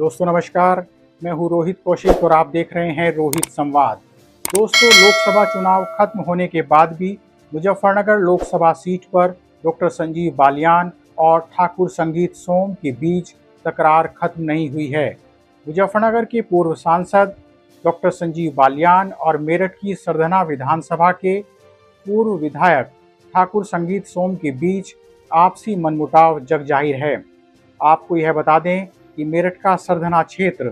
दोस्तों नमस्कार, मैं हूँ रोहित कौशिक और आप देख रहे हैं रोहित संवाद। दोस्तों, लोकसभा चुनाव खत्म होने के बाद भी मुजफ्फरनगर लोकसभा सीट पर डॉक्टर संजीव बालियान और ठाकुर संगीत सोम के बीच तकरार खत्म नहीं हुई है। मुजफ्फरनगर के पूर्व सांसद डॉक्टर संजीव बालियान और मेरठ की सरधना विधानसभा के पूर्व विधायक ठाकुर संगीत सोम के बीच आपसी मनमुटाव जग जाहिर है। आपको यह बता दें कि मेरठ का सरधना क्षेत्र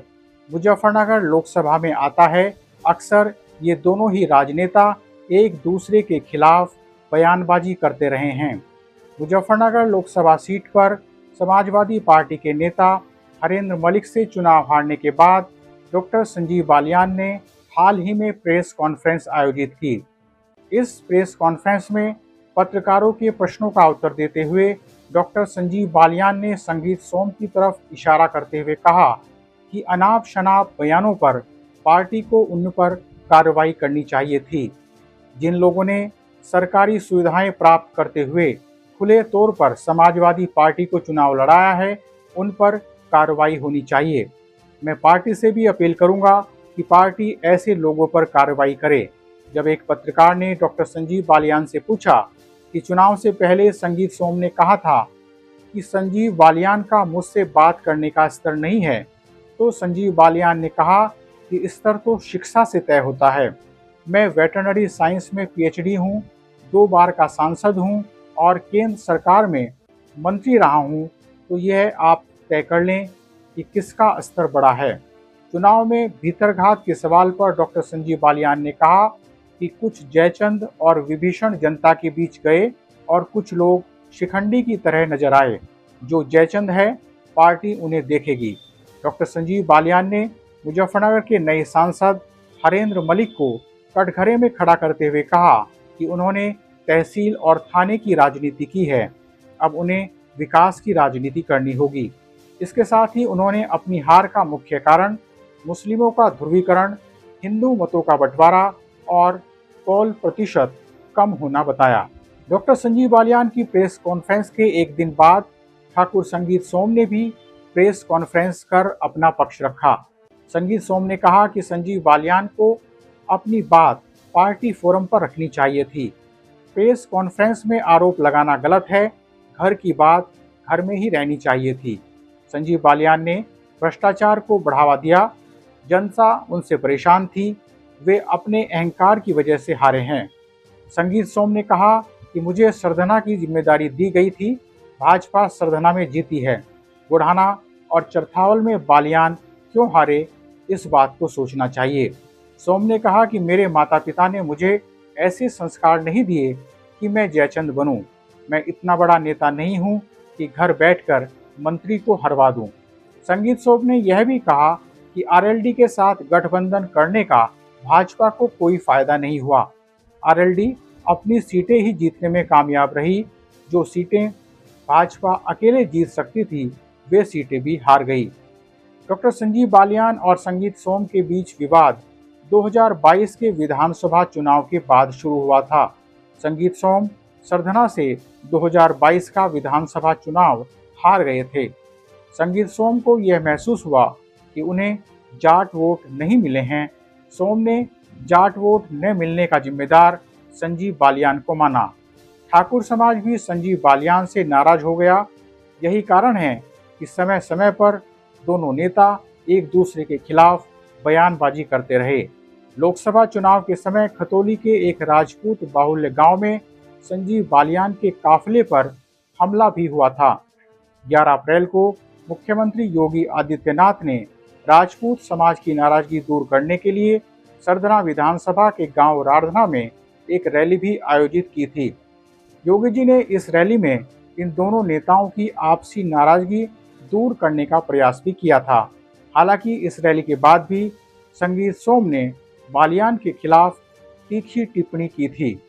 मुजफ्फरनगर लोकसभा में आता है। अक्सर ये दोनों ही राजनेता एक दूसरे के खिलाफ बयानबाजी करते रहे हैं। मुजफ्फरनगर लोकसभा सीट पर समाजवादी पार्टी के नेता हरेंद्र मलिक से चुनाव हारने के बाद डॉक्टर संजीव बालियान ने हाल ही में प्रेस कॉन्फ्रेंस आयोजित की। इस प्रेस कॉन्फ्रेंस में पत्रकारों के प्रश्नों का उत्तर देते हुए डॉक्टर संजीव बालियान ने संगीत सोम की तरफ इशारा करते हुए कहा कि अनाप शनाप बयानों पर पार्टी को उन पर कार्रवाई करनी चाहिए थी। जिन लोगों ने सरकारी सुविधाएं प्राप्त करते हुए खुले तौर पर समाजवादी पार्टी को चुनाव लड़ाया है, उन पर कार्रवाई होनी चाहिए। मैं पार्टी से भी अपील करूंगा कि पार्टी ऐसे लोगों पर कार्रवाई करे। जब एक पत्रकार ने डॉक्टर संजीव बालियान से पूछा कि चुनाव से पहले संगीत सोम ने कहा था कि संजीव बालियान का मुझसे बात करने का स्तर नहीं है, तो संजीव बालियान ने कहा कि स्तर तो शिक्षा से तय होता है। मैं वेटरनरी साइंस में पीएचडी हूँ, 2 बार का सांसद हूँ और केंद्र सरकार में मंत्री रहा हूँ, तो यह आप तय कर लें कि किसका स्तर बड़ा है। चुनाव में भीतरघात के सवाल पर डॉक्टर संजीव बालियान ने कहा कि कुछ जयचंद और विभीषण जनता के बीच गए और कुछ लोग शिखंडी की तरह नजर आए। जो जयचंद है, पार्टी उन्हें देखेगी। डॉक्टर संजीव बालियान ने मुजफ्फरनगर के नए सांसद हरेंद्र मलिक को कटघरे में खड़ा करते हुए कहा कि उन्होंने तहसील और थाने की राजनीति की है, अब उन्हें विकास की राजनीति करनी होगी। इसके साथ ही उन्होंने अपनी हार का मुख्य कारण मुस्लिमों का ध्रुवीकरण, हिंदू मतों का बंटवारा और पोल प्रतिशत कम होना बताया। डॉक्टर संजीव बालियान की प्रेस कॉन्फ्रेंस के एक दिन बाद ठाकुर संगीत सोम ने भी प्रेस कॉन्फ्रेंस कर अपना पक्ष रखा। संगीत सोम ने कहा कि संजीव बालियान को अपनी बात पार्टी फोरम पर रखनी चाहिए थी। प्रेस कॉन्फ्रेंस में आरोप लगाना गलत है, घर की बात घर में ही रहनी चाहिए थी। संजीव बालियान ने भ्रष्टाचार को बढ़ावा दिया, जनता उनसे परेशान थी, वे अपने अहंकार की वजह से हारे हैं। संगीत सोम ने कहा कि मुझे सरधना की जिम्मेदारी दी गई थी, भाजपा सरधना में जीती है, बुढ़ाना और चरथावल में बालियान क्यों हारे, इस बात को सोचना चाहिए। सोम ने कहा कि मेरे माता पिता ने मुझे ऐसे संस्कार नहीं दिए कि मैं जयचंद बनूं। मैं इतना बड़ा नेता नहीं हूं कि घर बैठकर मंत्री को हरवा दूं। संगीत सोम ने यह भी कहा कि आरएलडी के साथ गठबंधन करने का भाजपा को कोई फायदा नहीं हुआ। आरएलडी अपनी सीटें ही जीतने में कामयाब रही। जो सीटें भाजपा अकेले जीत सकती थी, वे सीटें भी हार गई। डॉक्टर संजीव बालियान और संगीत सोम के बीच विवाद 2022 के विधानसभा चुनाव के बाद शुरू हुआ था। संगीत सोम सरधना से 2022 का विधानसभा चुनाव हार गए थे। संगीत सोम को यह महसूस हुआ कि उन्हें जाट वोट नहीं मिले हैं। सोम ने जाट वोट न मिलने का जिम्मेदार संजीव बालियान को माना। ठाकुर समाज भी संजीव बालियान से नाराज हो गया। यही कारण है कि समय समय पर दोनों नेता एक दूसरे के खिलाफ बयानबाजी करते रहे। लोकसभा चुनाव के समय खतौली के एक राजपूत बाहुल्य गांव में संजीव बालियान के काफिले पर हमला भी हुआ था। 11 अप्रैल को मुख्यमंत्री योगी आदित्यनाथ ने राजपूत समाज की नाराजगी दूर करने के लिए सरधना विधानसभा के गांव राधना में एक रैली भी आयोजित की थी। योगी जी ने इस रैली में इन दोनों नेताओं की आपसी नाराजगी दूर करने का प्रयास भी किया था। हालांकि इस रैली के बाद भी संगीत सोम ने बालियान के खिलाफ तीखी टिप्पणी की थी।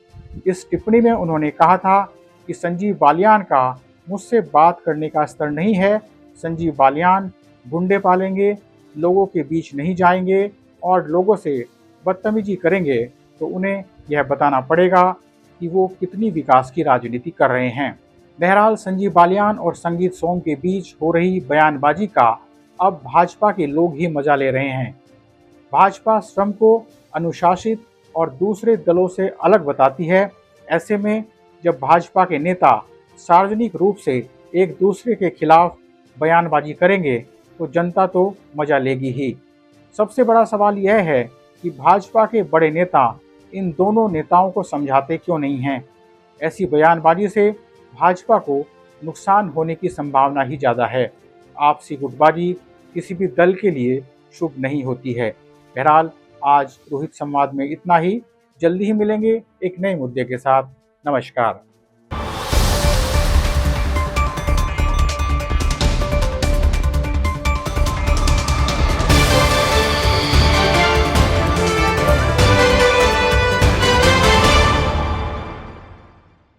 इस टिप्पणी में उन्होंने कहा था कि संजीव बालियान का मुझसे बात करने का स्तर नहीं है। संजीव बालियान गुंडे पालेंगे, लोगों के बीच नहीं जाएंगे और लोगों से बदतमीजी करेंगे, तो उन्हें यह बताना पड़ेगा कि वो कितनी विकास की राजनीति कर रहे हैं। बहरहाल संजीव बालियान और संगीत सोम के बीच हो रही बयानबाजी का अब भाजपा के लोग ही मजा ले रहे हैं। भाजपा श्रम को अनुशासित और दूसरे दलों से अलग बताती है। ऐसे में जब भाजपा के नेता सार्वजनिक रूप से एक दूसरे के खिलाफ बयानबाजी करेंगे तो जनता तो मजा लेगी ही। सबसे बड़ा सवाल यह है कि भाजपा के बड़े नेता इन दोनों नेताओं को समझाते क्यों नहीं हैं। ऐसी बयानबाजी से भाजपा को नुकसान होने की संभावना ही ज़्यादा है। आपसी गुटबाजी किसी भी दल के लिए शुभ नहीं होती है। बहरहाल आज रोहित संवाद में इतना ही। जल्दी ही मिलेंगे एक नए मुद्दे के साथ। नमस्कार।